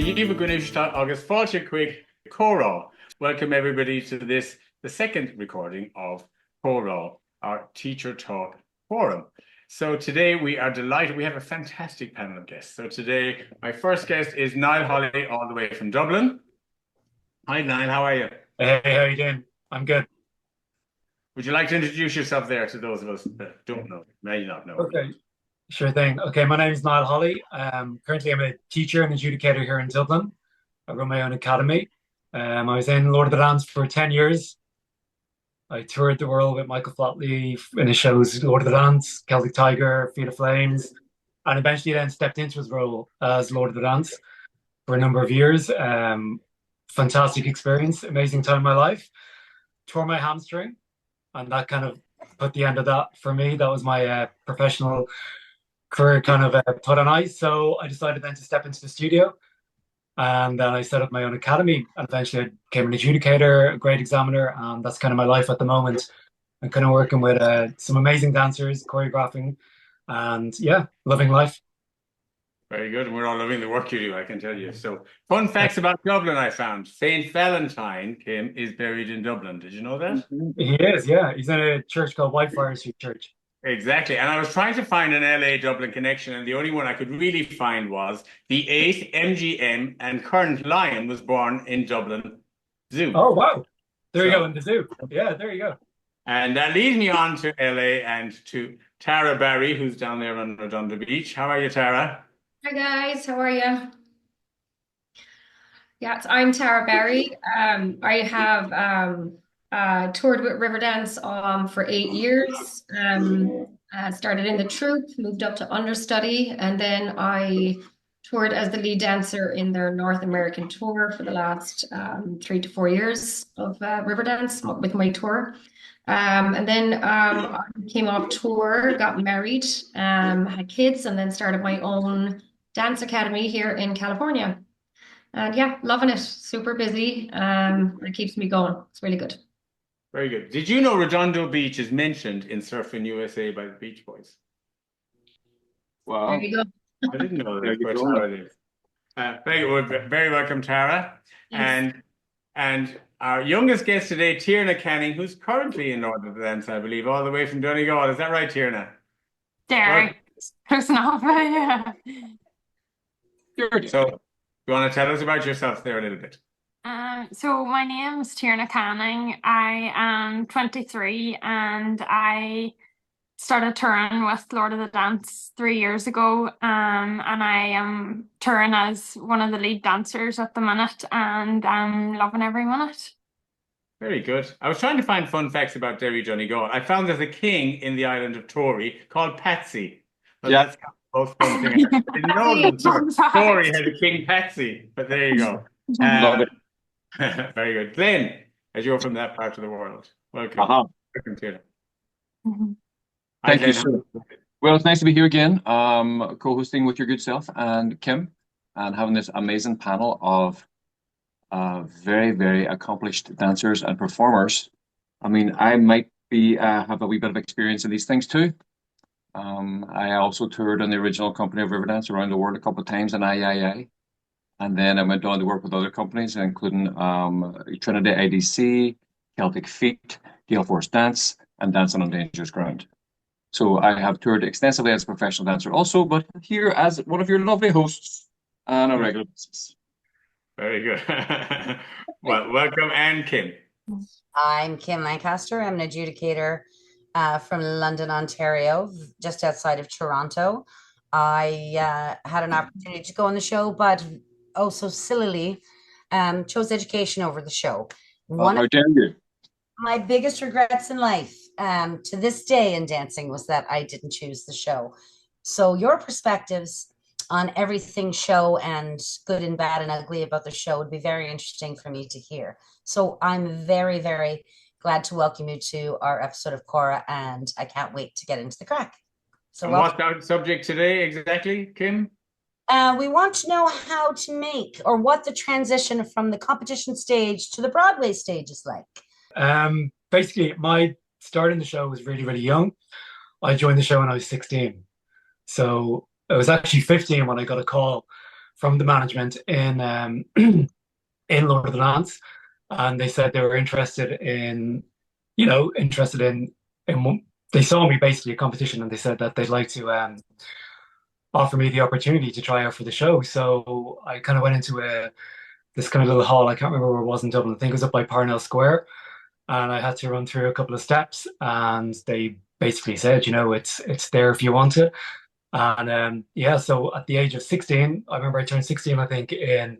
Díomh Gúnaiste agus fáilte chuig Chorá. Welcome everybody to this, the second recording of Chorá, our Teacher Talk Forum. So today we are delighted, we have a fantastic panel of guests. So today my first guest is Niall Holly, all the way from Dublin. Hi Niall, how are you? Hey, how you doing? I'm good. Would you like to introduce yourself there to those of us that don't know, may not know? Okay, sure thing. Okay, my name is Niall Holly. Currently, I'm a teacher and adjudicator here in Dublin. I run my own academy. I was in Lord of the Dance for 10 years. I toured the world with Michael Flatley in his shows Lord of the Dance, Celtic Tiger, Feet of Flames, and eventually then stepped into his role as Lord of the Dance for a number of years. Fantastic experience, amazing time in my life. Tore my hamstring, and that kind of put the end of that for me. That was my professional career kind of put on ice. So I decided then to step into the studio, and then I set up my own academy, and eventually I became an adjudicator, a grade examiner, and that's kind of my life at the moment. I'm kind of working with some amazing dancers, choreographing, and yeah, loving life. Very good. And we're all loving the work you do, I can tell you. So, fun facts about Dublin I found. Saint Valentine, Kim, is buried in Dublin. Did you know that? He is, yeah. He's in a church called Whitefriars Street Church. Exactly. And I was trying to find an LA Dublin connection, and the only one I could really find was the eighth MGM and current Lion was born in Dublin Zoo. Oh, wow. There you go, in the zoo. Yeah, there you go. And that leads me on to LA and to Tara Barry, who's down there on Redondo Beach. How are you, Tara? Hi guys, how are you? Yeah, I'm Tara Barry. I have toured with Riverdance for 8 years. Started in the troupe, moved up to understudy, and then I toured as the lead dancer in their North American tour for the last 3 to 4 years of Riverdance with my tour. And then I came off tour, got married, had kids, and then started my own dance academy here in California. And yeah, loving it. Super busy. It keeps me going. It's really good. Very good. Did you know Redondo Beach is mentioned in Surfing USA by the Beach Boys? Wow. There you go. I didn't know that. Very welcome, Tara. Thanks. And our youngest guest today, Tiernagh Canning, who's currently in Lord of the Dance, I believe, all the way from Donegal. Is that right, Tiernagh? There, close enough. Yeah. So, you want to tell us about yourself there a little bit? So my name's Tiernagh Canning. I am 23 and I started touring with Lord of the Dance 3 years ago. And I am touring as one of the lead dancers at the minute, and I'm loving every minute. Very good. I was trying to find fun facts about Derry Donegal. I found there's a king in the island of Tory called Patsy. Well, yeah. That's both fun things. I didn't know that Tory had a king Patsy, but there you go. Love it. Very good. Glenn, as you're from that part of the world, welcome. Welcome to you. Thank you, sir. Well, it's nice to be here again, co-hosting with your good self and Kim, and having this amazing panel of very, very accomplished dancers and performers. I mean, I might be have a wee bit of experience in these things too. I also toured on the original company of Riverdance around the world a couple of times in III. And then I went on to work with other companies, including Trinity IDC, Celtic Feet, Gale Force Dance, and Dancing on Dangerous Ground. So I have toured extensively as a professional dancer also, but here as one of your lovely hosts on a regular basis. Very good. Well, welcome, and Kim. I'm Kim Lancaster. I'm an adjudicator from London, Ontario, just outside of Toronto. I had an opportunity to go on the show, but also sillily chose education over the show. How dare you? My biggest regrets in life to this day in dancing was that I didn't choose the show. So your perspectives on everything show, and good and bad and ugly about the show, would be very interesting for me to hear. So I'm very, very glad to welcome you to our episode of Chorá, and I can't wait to get into the crack. So what's our subject today exactly, Kim? We want to know how to make, or what the transition from the competition stage to the Broadway stage is like. Basically, my start in the show was really, really young. I joined the show when I was 16. So I was actually 15 when I got a call from the management in in Lord of the Dance, and they said they were interested in, interested in. They saw me basically a competition, and they said that they'd like to offer me the opportunity to try out for the show. So I kind of went into this kind of little hall. I can't remember where it was in Dublin. I think it was up by Parnell Square, and I had to run through a couple of steps, and they basically said, it's there if you want it. And yeah, so at the age of 16, I remember I turned 16, I think, in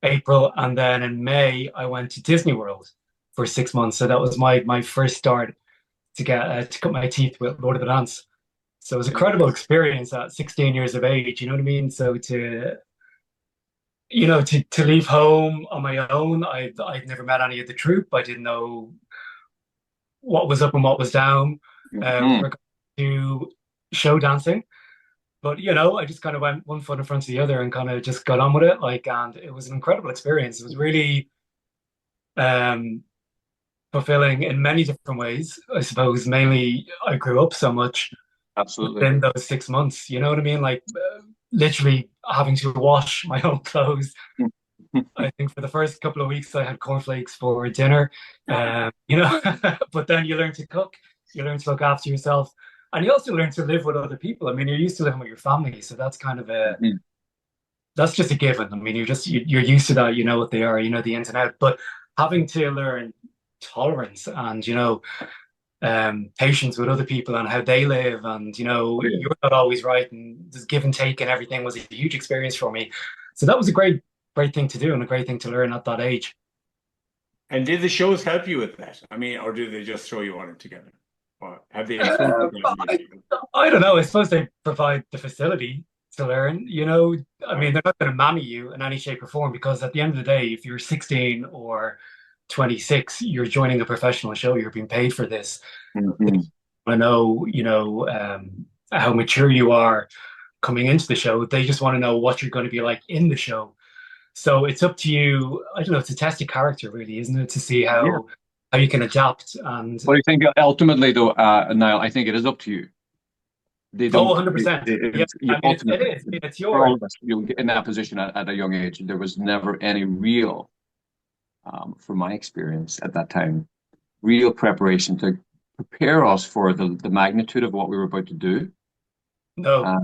April, and then in May I went to Disney World for 6 months. So that was my first start to get to cut my teeth with Lord of the Dance. So it was an incredible experience at 16 years of age. You know what I mean? So to leave home on my own, I'd never met any of the troupe. I didn't know what was up and what was down to show dancing. But I just kind of went one foot in front of the other and kind of just got on with it. And it was an incredible experience. It was really fulfilling in many different ways. I suppose mainly I grew up so much. Absolutely. In those 6 months, you know what I mean? Like literally having to wash my own clothes. I think for the first couple of weeks I had cornflakes for dinner, but then you learn to cook, you learn to look after yourself, and you also learn to live with other people. I mean, you're used to living with your family, so that's kind of that's just a given. I mean, you're used to that, you know what they are, the ins and outs, but having to learn tolerance and, patience with other people and how they live, and you're not always right, and this give and take and everything was a huge experience for me. So that was a great thing to do and a great thing to learn at that age. And did the shows help you with that? I mean, or do they just throw you on it together? Or have they I don't know. I suppose they provide the facility to learn. I mean, they're not going to mammy you in any shape or form, because at the end of the day, if you're 16 or 26, you're joining a professional show, you're being paid for this. I know, how mature you are coming into the show. They just want to know what you're going to be like in the show. So it's up to you. I don't know, it's a test of character, really, isn't it? To see how you can adapt. And what do you think ultimately, though, Niall? I think it is up to you. They don't. 100%. It is. It's for all of us, in that position at a young age. There was never any real, from my experience at that time, real preparation to prepare us for the magnitude of what we were about to do. No.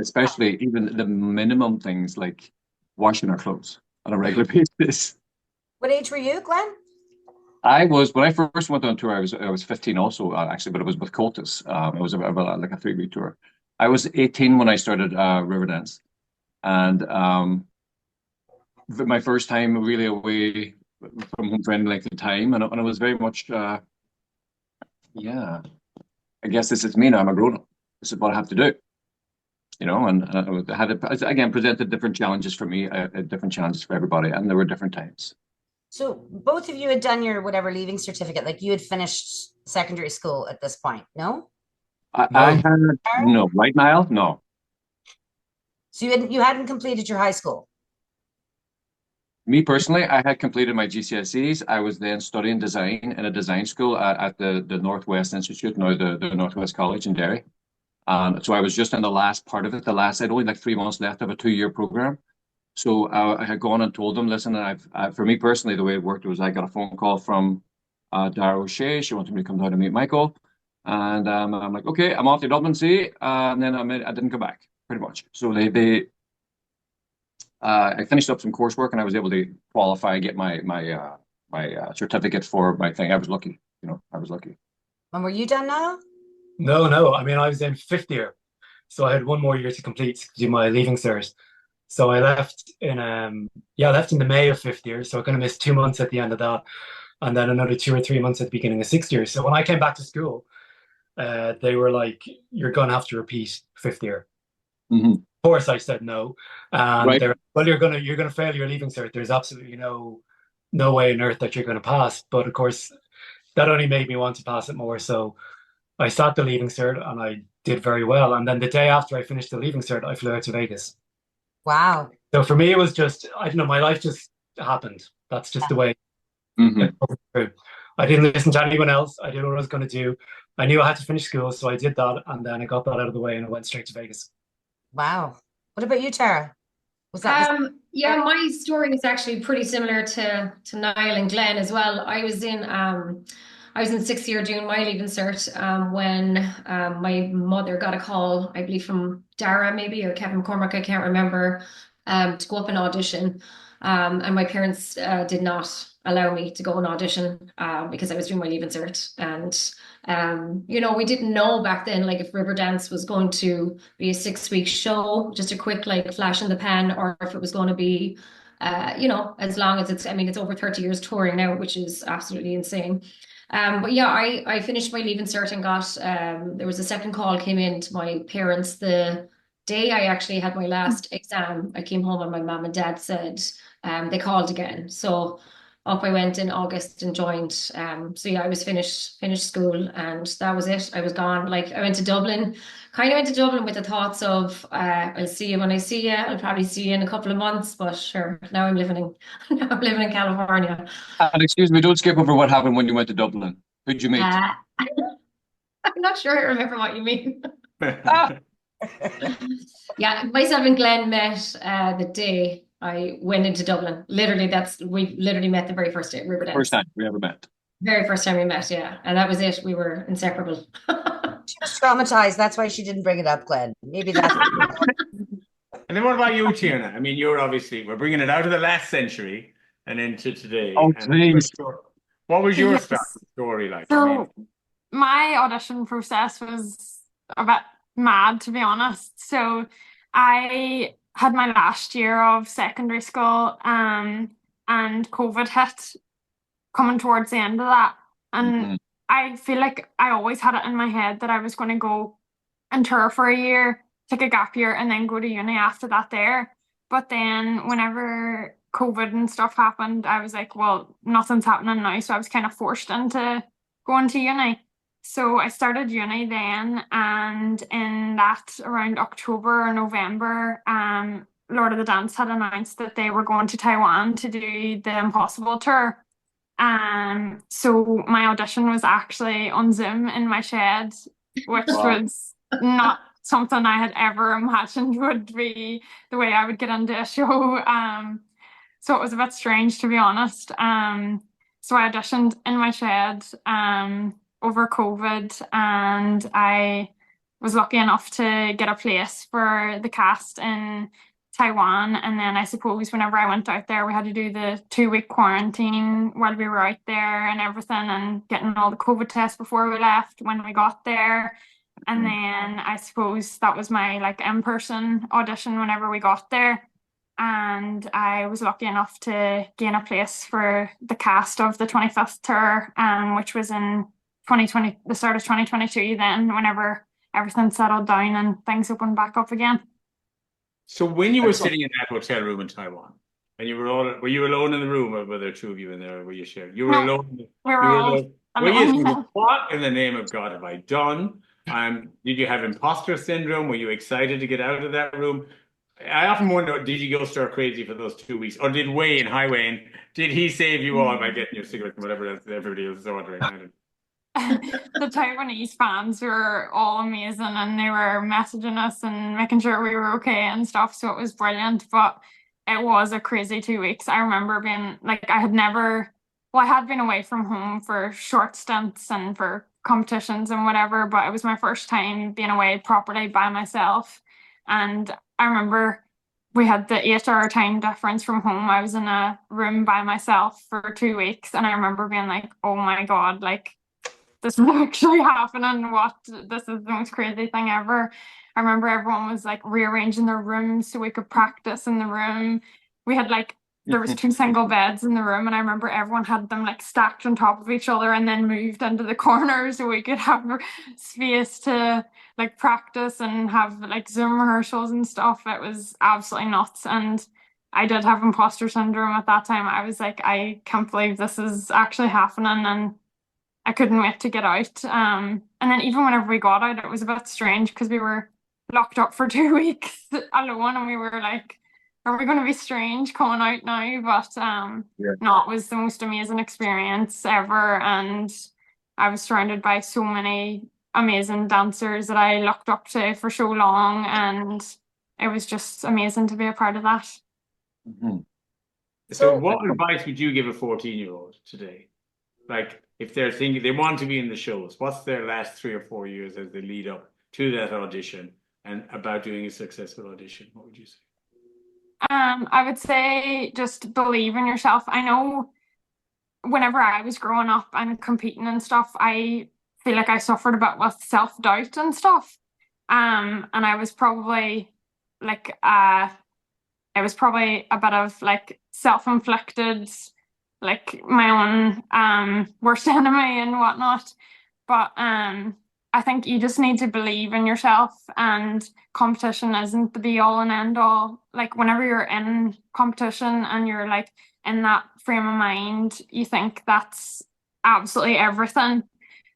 Especially even the minimum things like washing our clothes on a regular basis. What age were you, Glenn? When I first went on tour, I was 15 also, actually, but it was with Cultus. It was about like a 3-week tour. I was 18 when I started Riverdance, and my first time really away from home for any length of time, and it was very much, I guess this is me now. I'm a grown up. This is what I have to do, and I had again presented different challenges for me, different challenges for everybody, and there were different times. So both of you had done your whatever leaving certificate, like you had finished secondary school at this point, no? I had no, right, Niall? No. So you hadn't completed your high school? Me personally, I had completed my GCSEs. I was then studying design in a design school at the Northwest Institute, now the Northwest College in Derry. So I was just in the last part of it. I had only like 3 months left of a 2-year program. So I had gone and told them, listen, for me personally, the way it worked was I got a phone call from Dara O'Shea. She wanted me to come down to meet Michael. And I'm like, okay, I'm off to Dublin, see. And then I didn't come back, pretty much. So I finished up some coursework and I was able to qualify, get my certificate for my thing. I was lucky, I was lucky. And were you done now? No. I mean, I was in 5th year. So I had 1 more year to complete to do my leaving cert. So I left in the May of 5th year. So I kind of missed 2 months at the end of that, and then another 2 or 3 months at the beginning of 6th year. So when I came back to school, they were like, "You're going to have to repeat 5th year." Mm-hmm. Of course, I said no, and right. They're, "Well, you're gonna fail your leaving cert. There's absolutely no way on earth that you're going to pass." But of course, that only made me want to pass it more. So I sat the leaving cert and I did very well. And then the day after I finished the leaving cert, I flew out to Vegas. Wow. So for me, it was just, I don't know, my life just happened. That's just the way. I didn't listen to anyone else. I didn't know what I was going to do. I knew I had to finish school, so I did that. And then I got that out of the way and I went straight to Vegas. Wow. What about you, Tara? Was that Yeah, my story is actually pretty similar to Niall and Glenn as well. I was in sixth year doing my leaving cert when my mother got a call, I believe from Dara maybe or Kevin McCormack, I can't remember, to go up and audition. And my parents did not allow me to go and audition because I was doing my leaving cert. And we didn't know back then like if Riverdance was going to be a 6 week show, just a quick like flash in the pan, or if it was going to be as long as it's over 30 years touring now, which is absolutely insane. But yeah, I finished my leaving cert and got there was a second call came in to my parents the day I actually had my last exam. I came home and my mom and dad said they called again. So up I went in August and joined. So yeah, I was finished school and that was it. I was gone. Like I went to Dublin, kind of went to Dublin with the thoughts of I'll see you when I see you. I'll probably see you in a couple of months. But sure, now I'm living in California. And excuse me, don't skip over what happened when you went to Dublin. Who'd you meet? I'm not sure I remember what you mean. Ah, Yeah, myself and Glenn met the day I went into Dublin. Literally, we literally met the very first day at Riverdance. first time we ever met. Very first time we met, yeah. And that was it. We were inseparable. she was traumatized? That's why she didn't bring it up, Glenn. Maybe that's. And then what about you, Tiernagh? I mean, we're bringing it out of the last century and into today. Oh, And please. what was your Yes. starting story like? So my audition process was a bit mad, to be honest. So I had my last year of secondary school, and COVID hit coming towards the end of that. And Mhm. I feel like I always had it in my head that I was going to go and tour for a year, take a gap year, and then go to uni after that there. But then whenever COVID and stuff happened, I was like, well, nothing's happening now. So I was kind of forced into going to uni. So I started uni then, and in that around October or November, Lord of the Dance had announced that they were going to Taiwan to do the Impossible tour. So my audition was actually on Zoom in my shed, which Wow. was not something I had ever imagined would be the way I would get into a show. So it was a bit strange, to be honest. So I auditioned in my shed over COVID, and I was lucky enough to get a place for the cast in Taiwan. And then I suppose whenever I went out there, we had to do the 2 week quarantine while we were out there and everything, and getting all the COVID tests before we left when we got there. And then I suppose that was my like in-person audition whenever we got there. And I was lucky enough to gain a place for the cast of the 25th tour, which was in 2020, the start of 2022 then, whenever everything settled down and things opened back up again. So when you were sitting in that hotel room in Taiwan, and were you alone in the room, or were there two of you in there? Were you sharing? You were No, alone. We were You were all alone. Well, yes. What in the name of God have I done? Did you have imposter syndrome? Were you excited to get out of that room? I often wonder, did you go stir crazy for those 2 weeks, or did Hi Wayne, did he save you all by getting your cigarettes and whatever else everybody else is ordering? The Taiwanese fans were all amazing, and they were messaging us and making sure we were okay and stuff. So it was brilliant, but it was a crazy 2 weeks. I remember being like, I had been away from home for short stints and for competitions and whatever, but it was my first time being away properly by myself. And I remember we had the 8 hour time difference from home. I was in a room by myself for 2 weeks, and I remember being like, oh my God, like, this is actually happening. This is the most crazy thing ever. I remember everyone was like rearranging their rooms so we could practice in the room. We had there was 2 single beds in the room, and I remember everyone had them like stacked on top of each other and then moved into the corner so we could have space to like practice and have like Zoom rehearsals and stuff. It was absolutely nuts. And I did have imposter syndrome at that time. I was like, I can't believe this is actually happening, and I couldn't wait to get out. And then even whenever we got out, it was a bit strange because we were locked up for 2 weeks alone, and we were like, are we going to be strange coming out now? But no, it was the most amazing experience ever. And I was surrounded by so many amazing dancers that I looked up to for so long. And it was just amazing to be a part of that. So what advice would you give a 14-year-old today? Like if they're thinking they want to be in the shows, what's their last 3 or 4 years as they lead up to that audition and about doing a successful audition? What would you say? I would say just believe in yourself. I know whenever I was growing up and competing and stuff, I feel like I suffered a bit with self-doubt and stuff. And I was probably like it was probably a bit of like self-inflicted, like my own worst enemy and whatnot. But I think you just need to believe in yourself, and competition isn't the be all and end all. Like whenever you're in competition and you're like in that frame of mind, you think that's absolutely everything.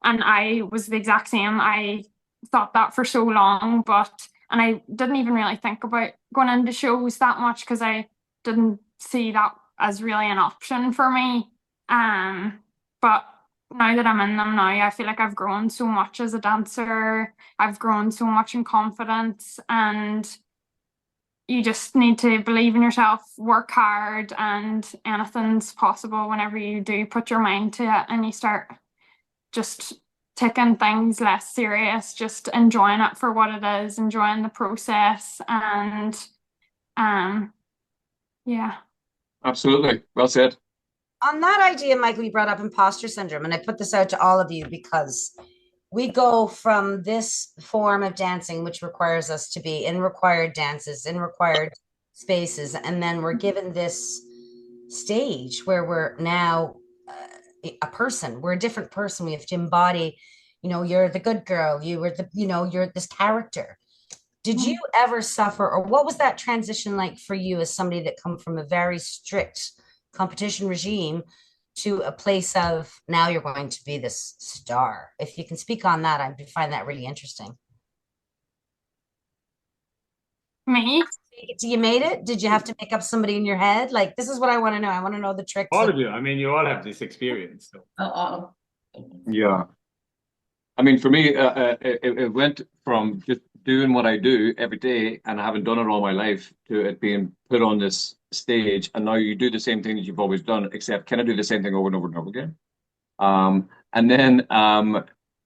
And I was the exact same. I thought that for so long, and I didn't even really think about going into shows that much because I didn't see that as really an option for me. But now that I'm in them now, I feel like I've grown so much as a dancer. I've grown so much in confidence, and you just need to believe in yourself, work hard, and anything's possible whenever you do put your mind to it and you start just taking things less serious, just enjoying it for what it is, enjoying the process, and yeah. Absolutely. Well said. On that idea, Michael, you brought up imposter syndrome, and I put this out to all of you because we go from this form of dancing, which requires us to be in required dances, in required spaces, and then we're given this stage where we're now a person. We're a different person. We have to embody, you're the good girl. You were you're this character. Did you ever suffer, or what was that transition like for you as somebody that come from a very strict competition regime to a place of now you're going to be this star? If you can speak on that, I find that really interesting. Me? You made it? Did you have to make up somebody in your head? Like, this is what I want to know. I want to know the tricks. All of you. I mean, you all have this experience. So. Yeah. I mean, for me, it went from just doing what I do every day and having done it all my life to it being put on this stage. And now you do the same thing that you've always done, except kind of do the same thing over and over and over again. And then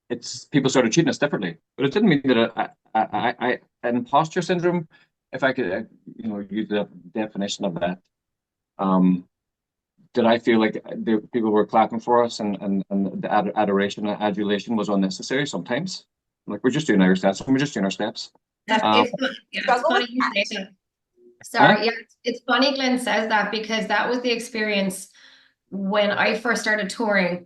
it's people started treating us differently. But it didn't mean that an imposter syndrome, if I could, use the definition of that, did I feel like people were clapping for us and the adoration and adulation was unnecessary sometimes? Like, we're just doing our steps. We're just doing our steps. It's funny you say that. Sorry, yeah, it's funny Glenn says that because that was the experience when I first started touring.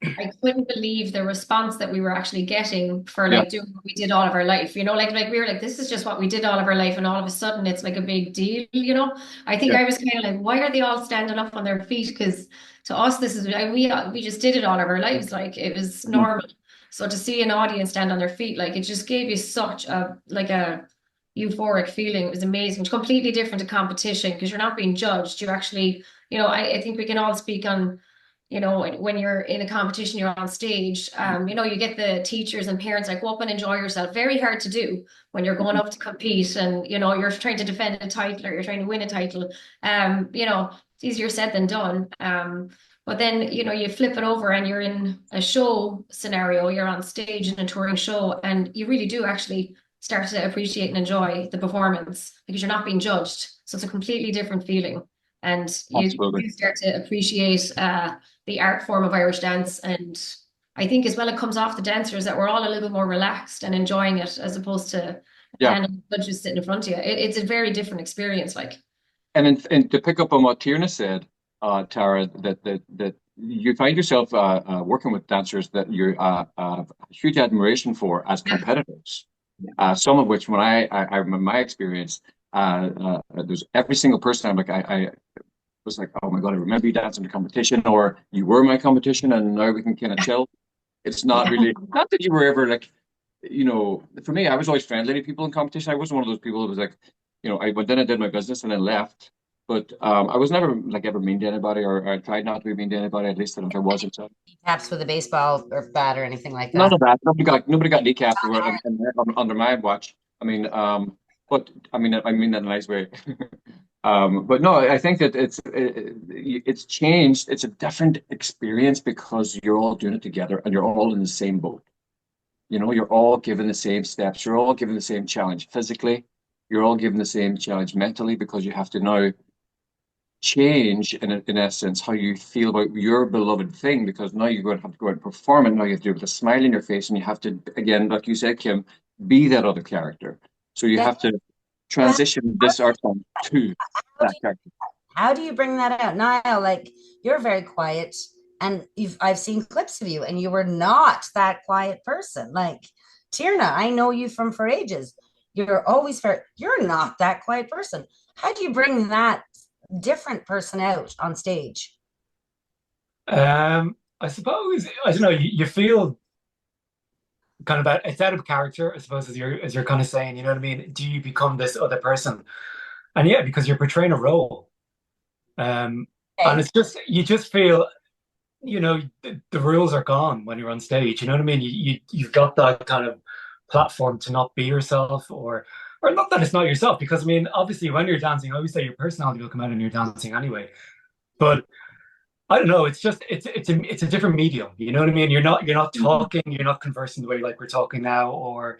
I couldn't believe the response that we were actually getting for doing what we did all of our life. Like we were like, this is just what we did all of our life, and all of a sudden it's like a big deal. I think I was kind of like, why are they all standing up on their feet? Because to us, this is we just did it all of our lives. Like it was normal. So to see an audience stand on their feet, like it just gave you such a euphoric feeling. It was amazing. It's completely different to competition because you're not being judged. You're actually, I think we can all speak on. When you're in a competition, you're on stage, you get the teachers and parents like, go up and enjoy yourself. Very hard to do when you're going up to compete and, you're trying to defend a title or you're trying to win a title. It's easier said than done. But then, you flip it over and you're in a show scenario, you're on stage in a touring show, and you really do actually start to appreciate and enjoy the performance because you're not being judged. So it's a completely different feeling. And you start to appreciate the art form of Irish dance. And I think as well, it comes off the dancers that we're all a little bit more relaxed and enjoying it as opposed to judges sitting in front of you. It's a very different experience. And to pick up on what Tiernagh said, Tara, that you find yourself working with dancers that you have huge admiration for as competitors. Some of which, when I remember my experience, there's every single person I'm like, I was like, oh my God, I remember you dancing in the competition, or you were my competition, and now we can kind of chill. It's not really, not that you were ever like, for me, I was always friendly to people in competition. I wasn't one of those people who was like, I went in and did my business and then left. But I was never like ever mean to anybody, or I tried not to be mean to anybody, at least if I wasn't. So. Taps with a baseball or bat or anything like that. None of that. Nobody got kneecapped under my watch. I mean, But I mean that in a nice way. But no, I think that it's changed. It's a different experience because you're all doing it together and you're all in the same boat. You know, you're all given the same steps. You're all given the same challenge physically. You're all given the same challenge mentally because you have to now change in essence how you feel about your beloved thing because now you're going to have to go out and perform it. Now you have to do it with a smile on your face and you have to, again, like you said, Kim, be that other character. So you Yeah. have to transition this art form to that character. How do you bring that out? Niall, like you're very quiet and I've seen clips of you and you were not that quiet person. Like Tiernagh, I know you from for ages. You're always you're not that quiet person. How do you bring that different person out on stage? I suppose I don't know. You feel kind of it's out of character, I suppose, as you're kind of saying. You know what I mean? Do you become this other person? And yeah, because you're portraying a role, and Okay. it's just you just feel, the rules are gone when you're on stage. You know what I mean? You've got that kind of platform to not be yourself, or not that it's not yourself, because I mean, obviously, when you're dancing, I always say your personality will come out in your dancing anyway. But I don't know. It's just it's a different medium. You know what I mean? You're not talking. You're not conversing the way like we're talking now, or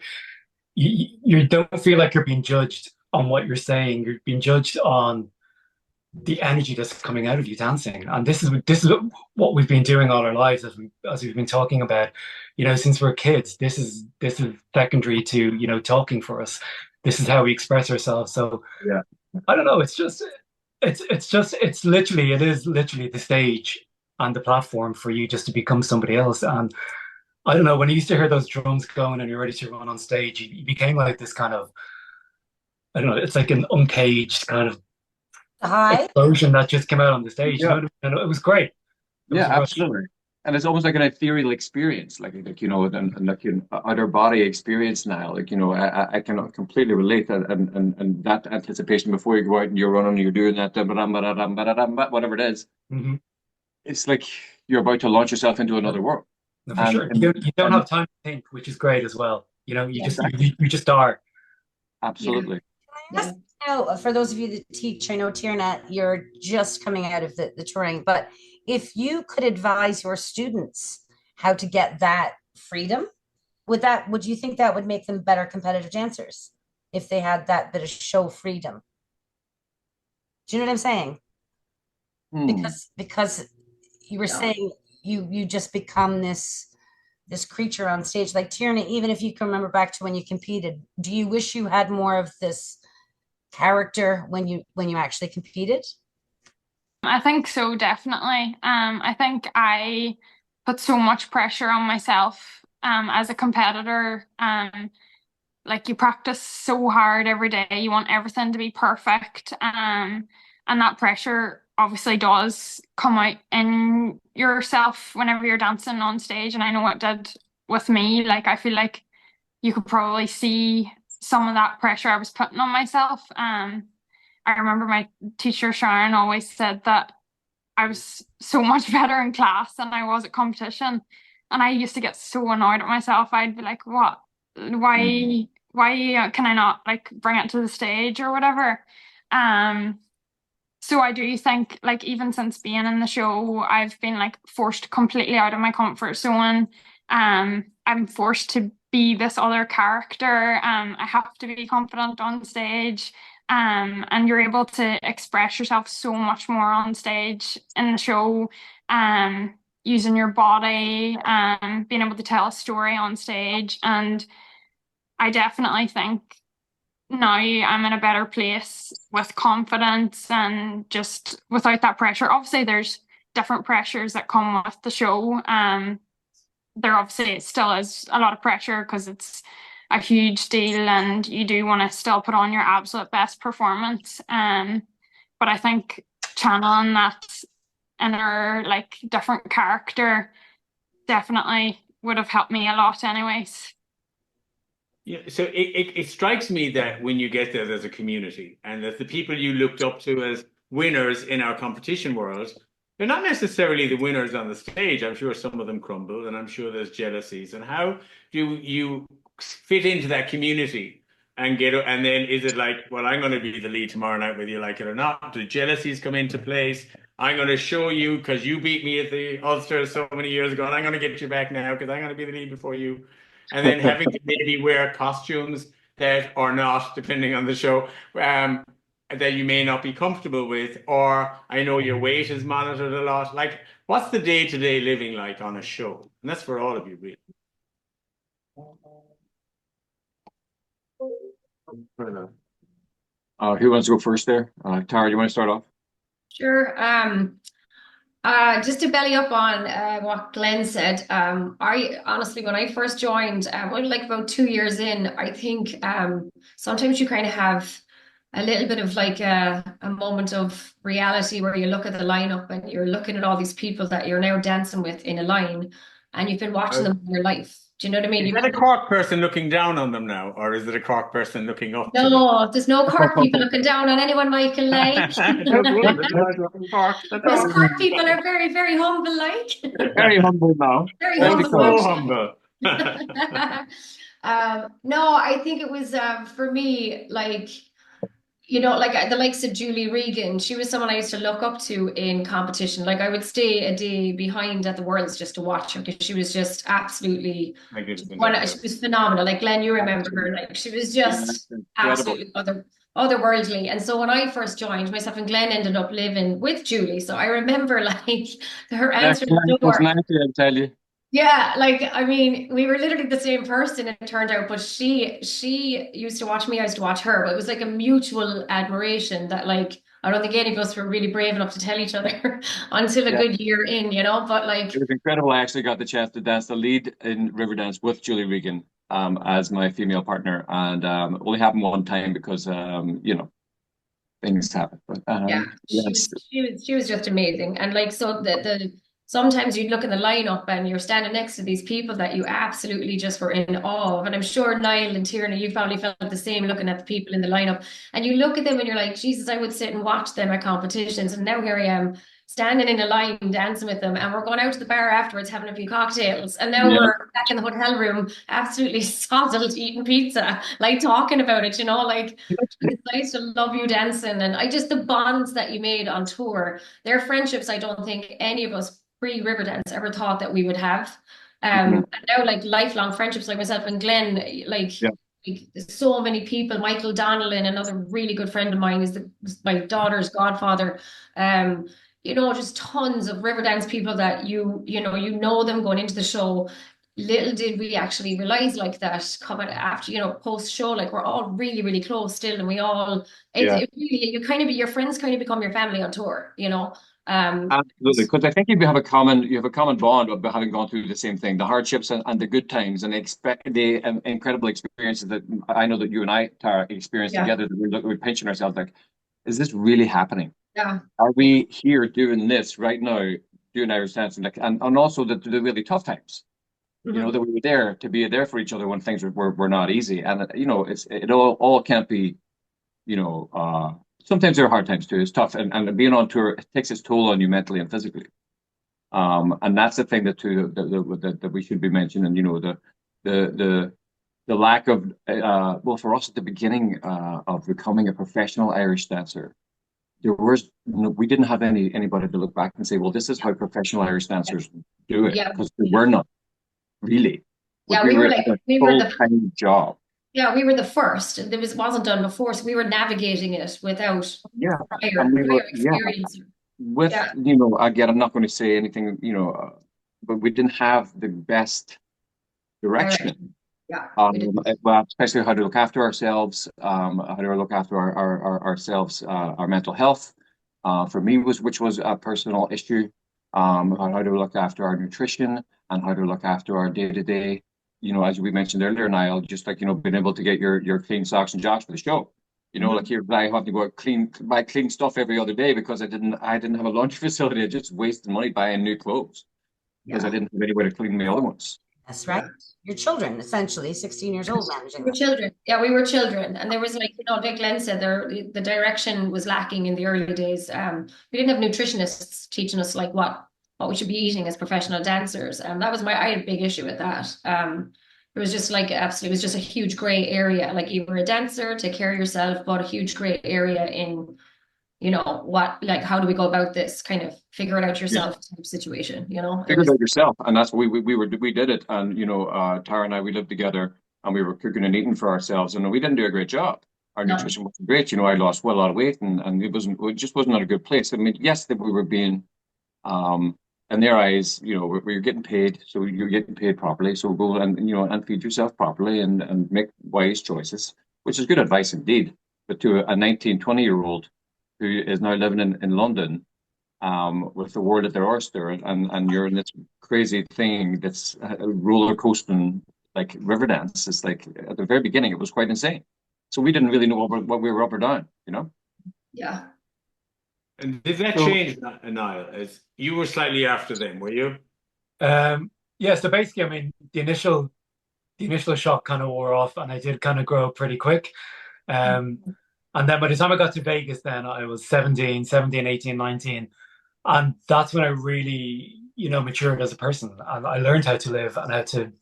you don't feel like you're being judged on what you're saying. You're being judged on the energy that's coming out of you dancing. And this is what we've been doing all our lives, as we've been talking about. Since we're kids. This is secondary to talking for us. This is how we express ourselves. So Yeah. I don't know. It is literally the stage and the platform for you just to become somebody else. And I don't know, when you used to hear those drums going and you're ready to run on stage, you became like this kind of, I don't know, it's like an uncaged kind of Hi. explosion that just came out on the stage. You Yeah. know what I mean? And it was great. Yeah, absolutely. And it's almost like an ethereal experience, and like outer body experience now. I can completely relate that and that anticipation before you go out and you're running, you're doing that, whatever it is. Mm-hmm. It's like you're about to launch yourself into another world. No, for sure. You don't have time to think, which is great as well. You just are. Absolutely. Yeah. For those of you that teach, I know Tiernagh, you're just coming out of the touring, but if you could advise your students how to get that freedom, would you think that would make them better competitive dancers if they had that bit of show freedom? Do you know what I'm saying? Because you were saying you just become this creature on stage. Like Tiernagh, even if you can remember back to when you competed, do you wish you had more of this character when you actually competed? I think so, definitely. I think I put so much pressure on myself as a competitor. Like you practice so hard every day. You want everything to be perfect. And that pressure obviously does come out in yourself whenever you're dancing on stage. And I know what it did with me. Like I feel like you could probably see some of that pressure I was putting on myself. I remember my teacher Sharon always said that I was so much better in class than I was at competition. And I used to get so annoyed at myself. I'd be like, what? Why can I not like bring it to the stage or whatever? So I do think like even since being in the show, I've been like forced completely out of my comfort zone. I'm forced to be this other character. I have to be confident on stage. And you're able to express yourself so much more on stage in the show, using your body, being able to tell a story on stage. And I definitely think now I'm in a better place with confidence and just without that pressure. Obviously, there's different pressures that come with the show. There obviously still is a lot of pressure because it's a huge deal and you do want to still put on your absolute best performance. But I think channeling that inner like different character definitely would have helped me a lot anyways. Yeah, so it strikes me that when you get there, there's a community, and that the people you looked up to as winners in our competition world, they're not necessarily the winners on the stage. I'm sure some of them crumble, and I'm sure there's jealousies. And how do you fit into that community and and then is it like, well, I'm going to be the lead tomorrow night, whether you like it or not? Do jealousies come into place? I'm going to show you because you beat me at the Ulster so many years ago, and I'm going to get you back now because I'm going to be the lead before you. And then having to maybe wear costumes that or not, depending on the show, that you may not be comfortable with, or I know your weight is monitored a lot. Like, what's the day-to-day living like on a show? And that's for all of you, really. Who wants to go first there? Tara, do you want to start off? Sure. Just to belly up on what Glenn said, I honestly, when I first joined, only like about 2 years in, I think sometimes you kind of have a little bit of like a moment of reality where you look at the lineup and you're looking at all these people that you're now dancing with in a line, and you've been watching them all your life. Do you know what I mean? Is that a Cork person looking down on them now, or is it a Cork person looking up to them? No, there's no Cork people looking down on anyone, Michael, like. Those Cork people are very, very humble, like. Very humble now. Very Very humble. so humble. No, I think it was for me, like, you know, like the likes of Julie Regan. She was someone I used to look up to in competition. Like I would stay a day behind at the Worlds just to watch her because she was just absolutely she was phenomenal. Like Glenn, you remember her, like she was just absolutely otherworldly. And so when I first joined, myself and Glenn ended up living with Julie. So I remember like her answer to the door. I'll tell you. Yeah, like I mean, we were literally the same person, it turned out, but she used to watch me, I used to watch her, but it was like a mutual admiration that like I don't think any of us were really brave enough to tell each other until a good year in, you know. But like it was incredible. I actually got the chance to dance the lead in Riverdance with Julie Regan as my female partner, and only happened one time because you know, things happen. But yeah, she was just amazing. And like so the sometimes you'd look in the lineup and you're standing next to these people that you absolutely just were in awe of. And I'm sure Niall and Tiernagh, you probably felt the same looking at the people in the lineup. And you look at them and you're like, Jesus, I would sit and watch them at competitions. And now here I am standing in a line dancing with them. And we're going out to the bar afterwards having a few cocktails. And now we're back in the hotel room, absolutely soddled, eating pizza, like talking about it, you know, like it's nice to love you dancing. And I just, the bonds that you made on tour, their friendships, I don't think any of us pre-Riverdance ever thought that we would have. And now like lifelong friendships like myself and Glenn, like so many people. Michael Donnellan, another really good friend of mine, is my daughter's godfather. You know, just tons of Riverdance people that you know them going into the show. Little did we actually realize like that coming after, you know, post show, like we're all really, really close still, and we all it really, you kind of your friends kind of become your family on tour, you know. Absolutely, because I think you have a common bond of having gone through the same thing, the hardships and the good times, and the incredible experiences that I know that you and I, Tara, experienced together. That we're pinching ourselves like, is this really happening? Yeah. Are we here doing this right now, doing Irish dancing, like, and also the really tough times? You know, that we were there to be there for each other when things were not easy, and you know, it all can't be, you know. Sometimes there are hard times too. It's tough, and being on tour, it takes its toll on you mentally and physically. And that's the thing that we should be mentioning. You know, the lack of well, for us at the beginning of becoming a professional Irish dancer, we didn't have anybody to look back and say, well, this is how professional Irish dancers do it, because we were not really. Yeah, we were the full-time job. Yeah, we were the first. It wasn't done before, so we were navigating it without prior experience. You know, again, I'm not going to say anything, you know, but we didn't have the best direction. Yeah. Well, especially how to look after ourselves, how to look after ourselves, our mental health. For me, which was a personal issue. How to look after our nutrition and how to look after our day-to-day. You know, as we mentioned earlier, Niall, just like, you know, being able to get your clean socks and jocks for the show. You know, like I have to go buy clean stuff every other day because I didn't have a laundry facility. I just wasted money buying new clothes because I didn't have anywhere to clean my other ones. That's right. Your children, essentially, 16 years old, managing. We were children. Yeah, we were children. And there was like, you know, like Glenn said, the direction was lacking in the early days. We didn't have nutritionists teaching us like what we should be eating as professional dancers. I had a big issue with that. It was just like absolutely, it was just a huge gray area. Like you were a dancer, take care of yourself, but a huge gray area in, you know, what, like, how do we go about this? Kind of figure it out yourself type situation, you know? It Figure it was, out yourself, and that's what we did it. And you know, Tara and I, we lived together, and we were cooking and eating for ourselves, and we didn't do a great job. Our no, nutrition wasn't great. You know, I lost well a lot of weight, and it just wasn't at a good place. I mean, yes, that we were being in their eyes, you know, we're getting paid, so you're getting paid properly. So go and, you know, and feed yourself properly and make wise choices, which is good advice indeed. But to a 19, 20-year-old who is now living in London, with the world at their oyster, and you're in this crazy thing that's roller coasting like Riverdance. It's like at the very beginning, it was quite insane. So we didn't really know what we were up or down, you know? yeah. And did that change, Niall? As you were slightly after them, were you? Yeah, so basically, I mean, the initial shock kind of wore off, and I did kind of grow up pretty quick. And then by the time I got to Vegas, then I was 17, 18, 19. And that's when I really, you know, matured as a person. And I learned how to live and how to,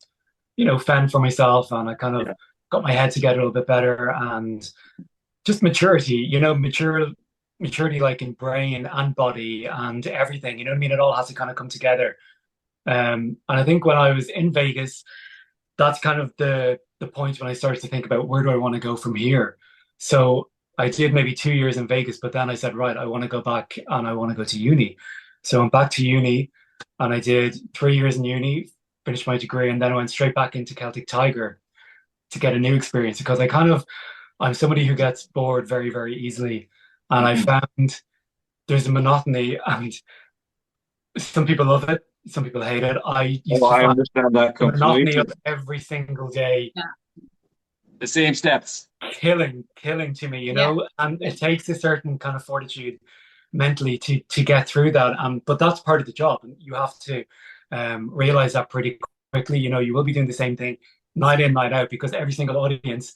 you know, fend for myself. And I kind of got my head together a little bit better, and just maturity, you know, maturity like in brain and body and everything, you know what I mean? It all has to kind of come together. And I think when I was in Vegas, that's kind of the point when I started to think about where do I want to go from here. So I did maybe 2 years in Vegas, but then I said, right, I want to go back and I want to go to uni. So I'm back to uni, and I did 3 years in uni, finished my degree, and then I went straight back into Celtic Tiger to get a new experience, because I'm somebody who gets bored very, very easily. And I found there's a monotony, and some people love it, some people hate it. I used to I find understand that the monotony completely. of every single day The same steps. killing to me, you know. And it takes a certain kind of fortitude mentally to get through that. But that's part of the job, and you have to realize that pretty quickly. You know, you will be doing the same thing night in, night out, because every single audience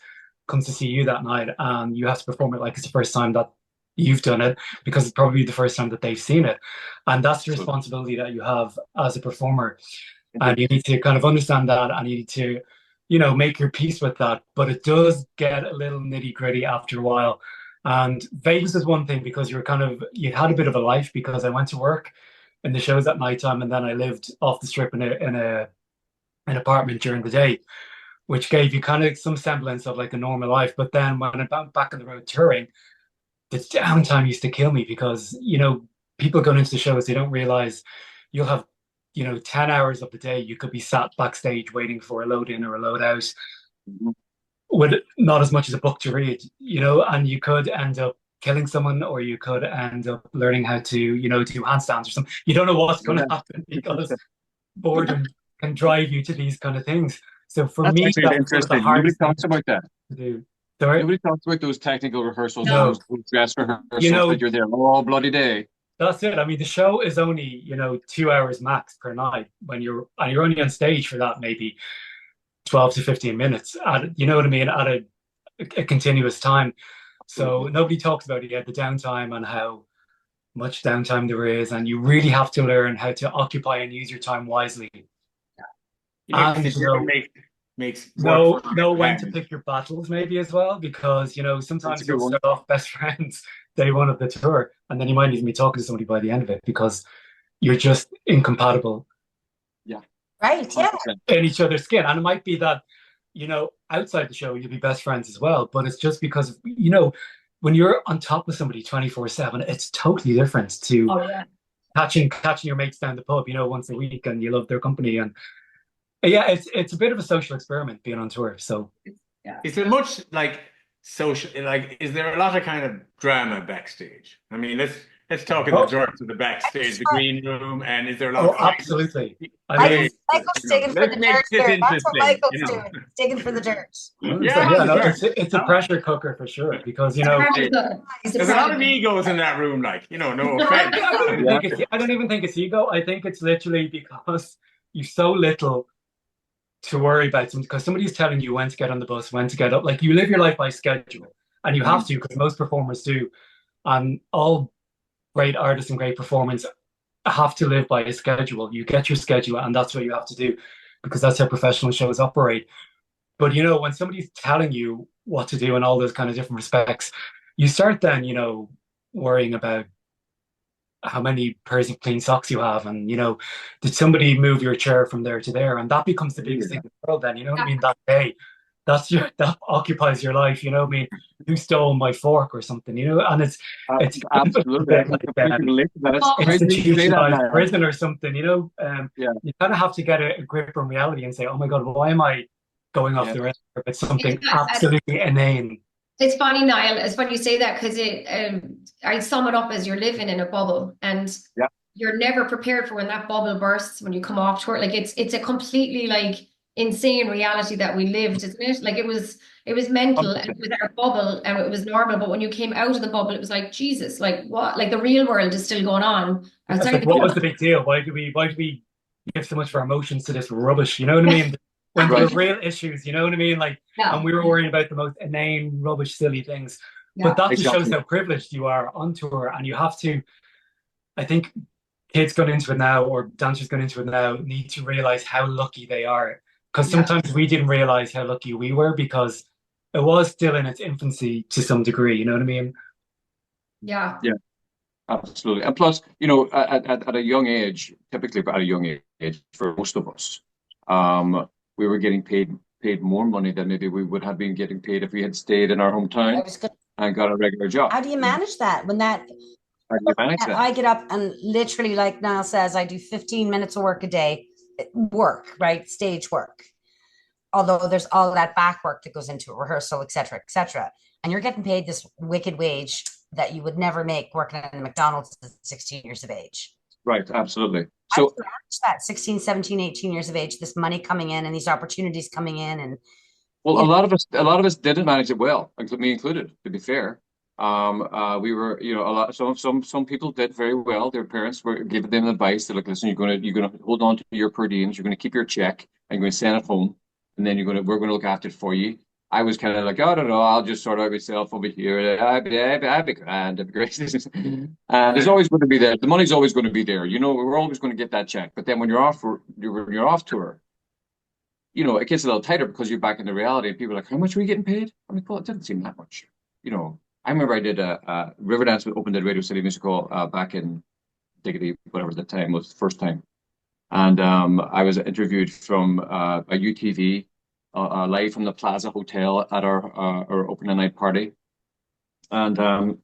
comes to see you that night, and you have to perform it like it's the first time that you've done it, because it's probably the first time that they've seen it. And that's the responsibility that you have as a performer. And you need to kind of understand that, and you need to, you know, make your peace with that. But it does get a little nitty gritty after a while. And Vegas is one thing, because you had a bit of a life, because I went to work in the shows at nighttime, and then I lived off the strip in an apartment during the day, which gave you kind of some semblance of like a normal life. But then when I'm back on the road touring, the downtime used to kill me, because, you know, people going into the shows, they don't realize you'll have, you know, 10 hours of the day you could be sat backstage waiting for a load in or a load out with not as much as a book to read, you know, and you could end up killing someone, or you could end up learning how to, you know, do handstands or something. You don't know what's going to happen, because boredom can drive you to these kind of things. So for me, that's interesting. Nobody talks about that. To do. Sorry? Nobody talks about those technical rehearsals, No. those dress rehearsals, you know, that you're there all bloody day. That's it. I mean, the show is only, you know, 2 hours max per night, and you're only on stage for that maybe 12 to 15 minutes you know what I mean, at a continuous time. So nobody talks about it yet, the downtime, and how much downtime there is, and you really have to learn how to occupy and use your time wisely. And you know, know when to pick your battles maybe as well, because, you know, sometimes you'll start off best friends day one of the tour, and then you might even be talking to somebody by the end of it, because you're just incompatible. Yeah. Right. Yeah. In each other's skin. And it might be that, you know, outside the show you'll be best friends as well, but it's just because, you know, when you're on top of somebody 24/7, it's totally different to catching your mates down the pub, you know, once a week, and you love their company. And yeah, it's a bit of a social experiment being on tour. So is there much like social, like, is there a lot of kind of drama backstage? I mean, let's talk in the dirt to the backstage, the green room, and is there a lot of absolutely. I mean, Michael's digging for the dirt here. That's what Michael's doing, digging for the dirt. It's a pressure cooker for sure, because, you know, there's a lot of egos in that room, like, you know, no offense. I don't even think it's ego. I think it's literally because you've so little to worry about, because somebody's telling you when to get on the bus, when to get up. Like, you live your life by schedule, and you have to, because most performers do, and all great artists and great performance have to live by a schedule. You get your schedule, and that's what you have to do. because that's how professional shows operate. But you know, when somebody's telling you what to do in all those kind of different respects, you start then, you know, worrying about how many pairs of clean socks you have, and you know, did somebody move your chair from there to there? And that becomes the biggest thing in the world. Then you know what I mean? That day, that occupies your life. You know what I mean? Who stole my fork or something? You know, and it's absolutely. I can completely relate to that. It's crazy to say that institutionalized now. prison or something. You know, Yeah. you kind of have to get a grip on reality and say, oh my God, why am I going off the rails? It's something absolutely inane. It's funny, Niall, it's when you say that, because I sum it up as you're living in a bubble, and you're never prepared for when that bubble bursts, when you come off tour. Like it's a completely like insane reality that we lived, isn't it? Like it was mental, and it was our bubble, and it was normal. But when you came out of the bubble, it was like, Jesus, like what? Like the real world is still going on outside like, what was the big deal? Why do we give so much of our emotions to this rubbish? You know what I mean? When there were real issues, you know what I mean? Like, and we were worrying about the most inane, rubbish, silly things. But that just shows how privileged you are on tour. And you have to, I think kids going into it now, or dancers going into it now, need to realize how lucky they are. Because sometimes we didn't realize how lucky we were, because it was still in its infancy to some degree. You know what I mean? Yeah. Yeah. Absolutely. And plus, you know, at a young age, typically at a young age for most of us, we were getting paid more money than maybe we would have been getting paid if we had stayed in our hometown and got a regular job. How do you manage that when How do you manage that? I get up and literally, like Niall says, I do 15 minutes of work a day, right? Stage work. Although there's all that back work that goes into it, rehearsal, et cetera, and you're getting paid this wicked wage that you would never make working at McDonald's at 16 years of age. Right, absolutely. So that 16, 17, 18 years of age, this money coming in and these opportunities coming in, and well, a lot of us didn't manage it well, me included, to be fair. We were, you know, some people did very well. Their parents were giving them advice. They're like, listen, you're gonna hold on to your per diems, you're gonna keep your check, and you're gonna send it home, and then we're gonna look after it for you. I was kind of like, I don't know, I'll just sort out myself over here. I'd be grand, I'd be great. And there's always going to be there. The money's always going to be there. You know, we're always going to get that check. But then when you're off tour, you know, it gets a little tighter because you're back in the reality. And people are like, how much are we getting paid? I'm like, well, it didn't seem that much. You know, I remember I did a Riverdance opened at Radio City Music Hall back in Diggity, whatever the time was, the first time. And I was interviewed from a UTV. Live from the Plaza Hotel at our opening night party, and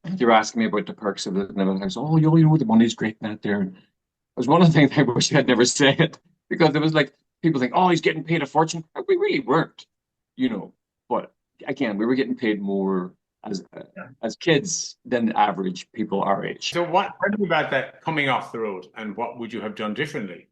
they were asking me about the perks of it, and I was, oh, you know, the money's great out there. And it was one of the things I wish I had never said, because it was like people think, oh, he's getting paid a fortune. We really weren't, you know. But again, we were getting paid more as kids than the average people our age. So what about that coming off the road, and what would you have done differently?